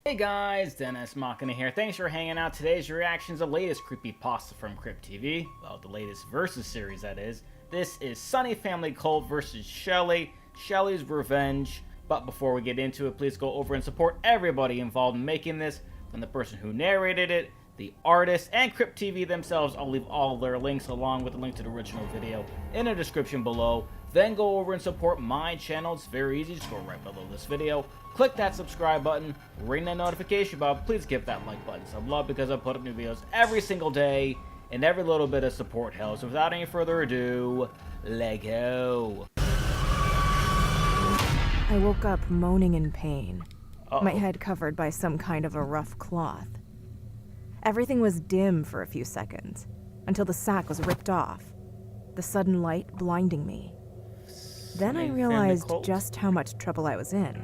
Hey guys, Dennis Machina here. Thanks for hanging out. Today's reaction is the latest Creepypasta from Crypt TV. Well, the latest Versus series, that is. This is Sunny Family Cult versus Shelley. Shelley's Revenge. But before we get into it, please go over and support everybody involved in making this. From the person who narrated it, the artist, and Crypt TV themselves. I'll leave all their links along with the link to the original video in the description below. Then go over and support my channel. It's very easy. Just go right below this video. Click that subscribe button. Ring that notification bell. Please give that like button some love because I put up new videos every single day. And every little bit of support helps. So without any further ado, LEGGO. I woke up moaning in pain. Uh-oh. My head covered by some kind of a rough cloth. Everything was dim for a few seconds, until the sack was ripped off, the sudden light blinding me. Then I realized just how much trouble I was in.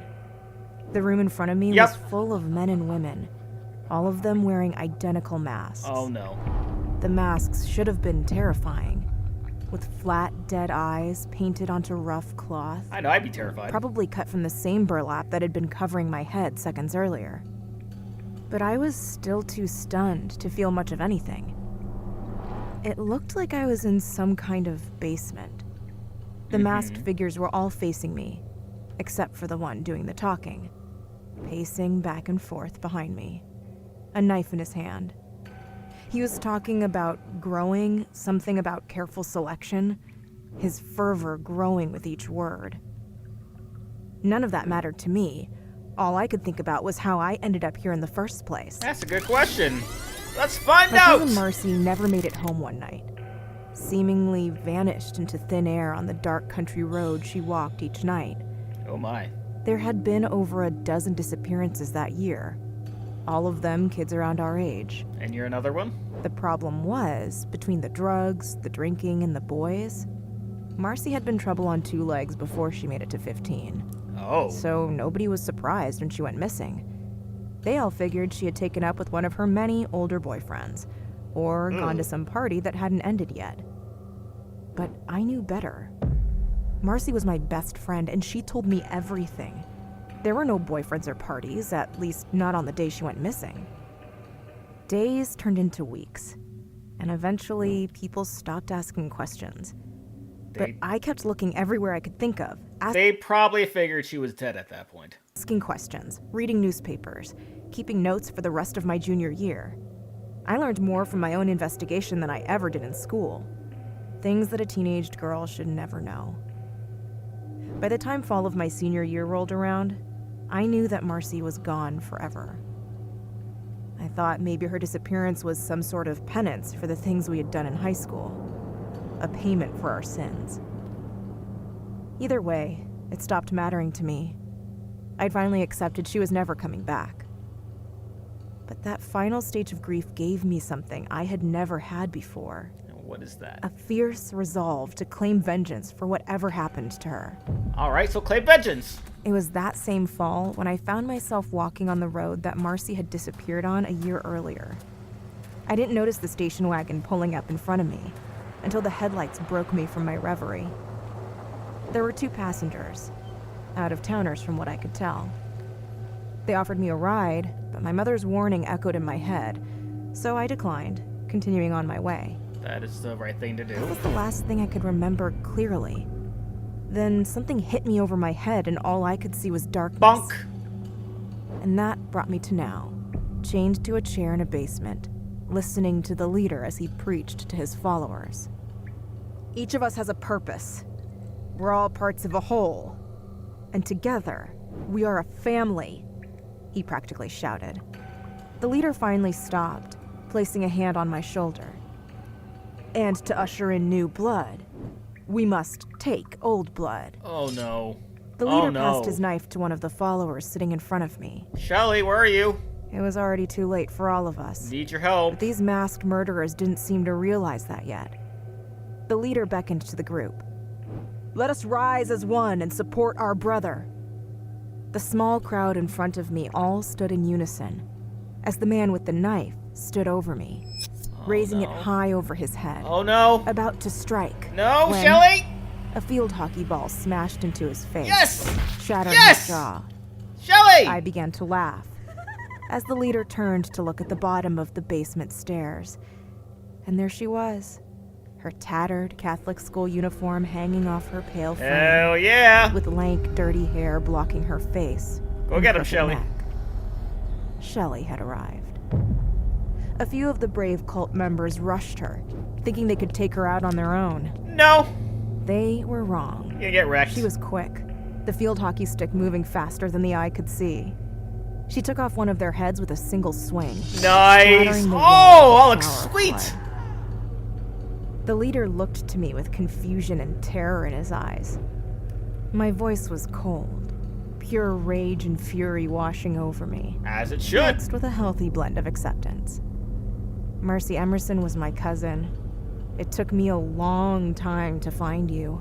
The room in front of me was full of men and women, all of them wearing identical masks. Oh no. The masks should have been terrifying, with flat, dead eyes painted onto rough cloth. I know, I'd be terrified. Probably cut from the same burlap that had been covering my head seconds earlier. But I was still too stunned to feel much of anything. It looked like I was in some kind of basement. The masked figures were all facing me, except for the one doing the talking, pacing back and forth behind me, a knife in his hand. He was talking about growing, something about careful selection, his fervor growing with each word. None of that mattered to me. All I could think about was how I ended up here in the first place. That's a good question. Let's find My out! cousin Marcy never made it home one night. Seemingly vanished into thin air on the dark country road she walked each night. Oh my. There had been over a dozen disappearances that year. All of them kids around our age. And you're another one? The problem was, between the drugs, the drinking, and the boys, Marcy had been trouble on two legs before she made it to 15. Oh. So nobody was surprised when she went missing. They all figured she had taken up with one of her many older boyfriends, or gone to some party that hadn't ended yet. But I knew better. Marcy was my best friend, and she told me everything. There were no boyfriends or parties, at least not on the day she went missing. Days turned into weeks, and eventually people stopped asking questions. But I kept looking everywhere I could think of. They probably figured she was dead at that point. Asking questions, reading newspapers, keeping notes for the rest of my junior year. I learned more from my own investigation than I ever did in school. Things that a teenaged girl should never know. By the time fall of my senior year rolled around, I knew that Marcy was gone forever. I thought maybe her disappearance was some sort of penance for the things we had done in high school. A payment for our sins. Either way, it stopped mattering to me. I'd finally accepted she was never coming back. But that final stage of grief gave me something I had never had before. What is that? A fierce resolve to claim vengeance for whatever happened to her. Alright, so claim vengeance! It was that same fall when I found myself walking on the road that Marcy had disappeared on a year earlier. I didn't notice the station wagon pulling up in front of me until the headlights broke me from my reverie. There were two passengers, out-of-towners from what I could tell. They offered me a ride, but my mother's warning echoed in my head, so I declined, continuing on my way. That is the right thing to do. That was the last thing I could remember clearly. Then something hit me over my head and all I could see was darkness. Bonk! And that brought me to now, chained to a chair in a basement, listening to the leader as he preached to his followers. Each of us has a purpose. We're all parts of a whole. And together, we are a family, he practically shouted. The leader finally stopped, placing a hand on my shoulder. And to usher in new blood, we must take old blood. Oh no. The leader passed his knife to one of the followers sitting in front of me. Shelley, where are you? It was already too late for all of us. Need your help. But these masked murderers didn't seem to realize that yet. The leader beckoned to the group. Let us rise as one and support our brother. The small crowd in front of me all stood in unison, as the man with the knife stood over me, raising it high over his head. Oh no! About to strike. No, when Shelley! A field hockey ball smashed into his face, Yes! shattering Yes! his jaw. Shelley! I began to laugh. as the leader turned to look at the bottom of the basement stairs. And there she was, her tattered Catholic school uniform hanging off her pale frame. Hell yeah! With lank, dirty hair blocking her face. Go get him, Shelley. Shelley had arrived. A few of the brave cult members rushed her, thinking they could take her out on their own. No! They were wrong. You're gonna get wrecked. She was quick, the field hockey stick moving faster than the eye could see. She took off one of their heads with a single swing. Nice! Oh, that looks sweet! The leader looked to me with confusion and terror in his eyes. My voice was cold, pure rage and fury washing over me. As it should. Mixed with a healthy blend of acceptance. Mercy Emerson was my cousin. It took me a long time to find you,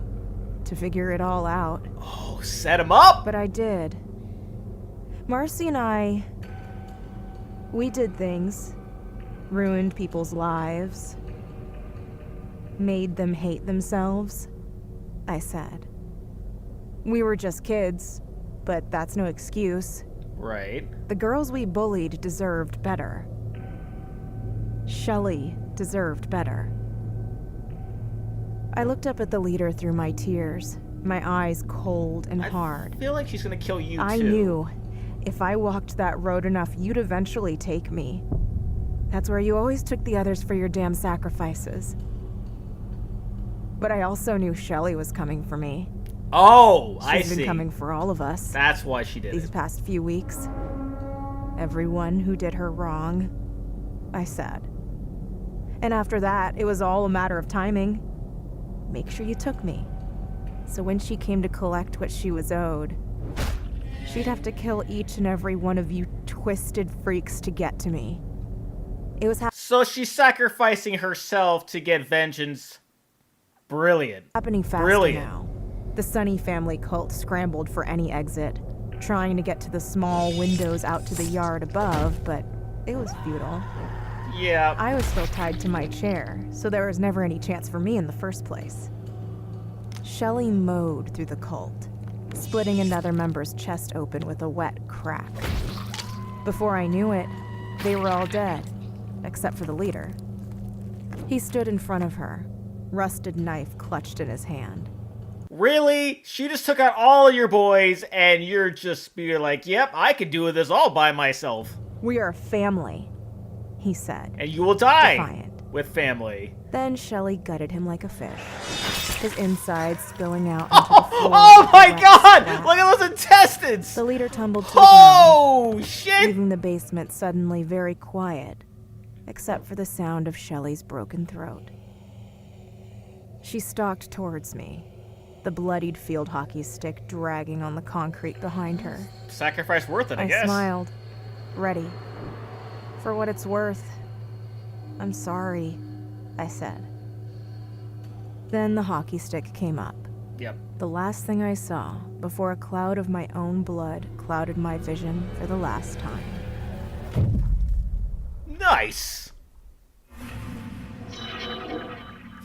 to figure it all out. Oh, set him up! But I did. Marcy and we did things. Ruined people's lives. Made them hate themselves, I said. We were just kids, but that's no excuse. Right. The girls we bullied deserved better. Shelley deserved better. I looked up at the leader through my tears, my eyes cold and hard. I feel like she's gonna kill you, I knew if I walked that road enough, you'd eventually take me. That's where you always took the others for your damn sacrifices. But I also knew Shelley was coming for me. Oh, I see. She's been coming for all of us. That's why she did these past few weeks. Everyone who did her wrong, I said. And after that, it was all a matter of timing. Make sure you took me. So when she came to collect what she was owed, she'd have to kill each and every one of you twisted freaks to get to me. It was so she's sacrificing herself to get vengeance. Brilliant. Happening faster now. The Sunny family cult scrambled for any exit, trying to get to the small windows out to the yard above, but it was futile. Yeah. I was still tied to my chair, so there was never any chance for me in the first place. Shelley mowed through the cult, splitting another member's chest open with a wet crack. Before I knew it, they were all dead, except for the leader. He stood in front of her, rusted knife clutched in his hand. Really? She just took out all of your boys, and you're like, yep, I could do this all by myself. We are a family, he said. And you will die defiant. With family. Then Shelley gutted him like a fish, his insides spilling out onto the floor. Oh my god! Look at those intestines! The leader tumbled to the ground, shit! leaving the basement suddenly very quiet, except for the sound of Shelley's broken throat. She stalked towards me, the bloodied field hockey stick dragging on the concrete behind her. Sacrifice worth it, I guess. I smiled, ready. For what it's worth. I'm sorry, I said. Then the hockey stick came up. Yep. The last thing I saw before a cloud of my own blood clouded my vision for the last time. Nice!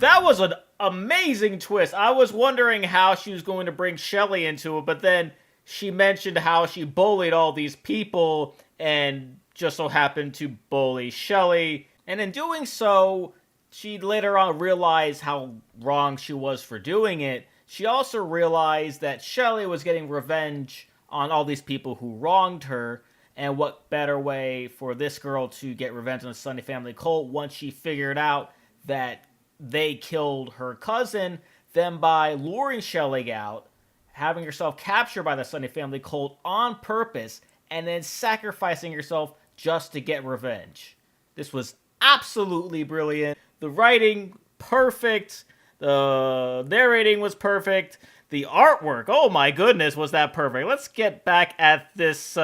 That was an amazing twist. I was wondering how she was going to bring Shelley into it, but then she mentioned how she bullied all these people and just so happened to bully Shelley. And in doing so, she later on realized how wrong she was for doing it. She also realized that Shelley was getting revenge on all these people who wronged her. And what better way for this girl to get revenge on the Sunny family cult once she figured out that they killed her cousin than by luring Shelley out, having herself captured by the Sunny family cult on purpose, and then sacrificing herself just to get revenge. This was absolutely brilliant. The writing, perfect. The narrating was perfect. The artwork, oh my goodness, was that perfect. Let's get back at this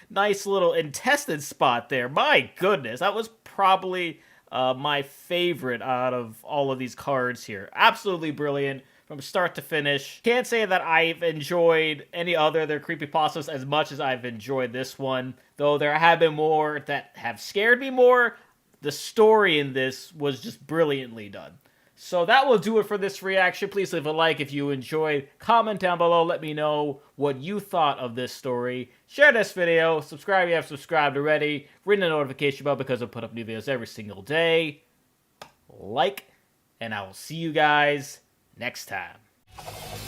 nice little intestine spot there. My goodness, that was probably my favorite out of all of these cards here. Absolutely brilliant from start to finish. Can't say that I've enjoyed any other of their creepypastas as much as I've enjoyed this one. Though there have been more that have scared me more, the story in this was just brilliantly done. So that will do it for this reaction. Please leave a like if you enjoyed. Comment down below. Let me know what you thought of this story. Share this video. Subscribe if you have subscribed already. Ring the notification bell because I put up new videos every single day. Like, and I will see you guys next time.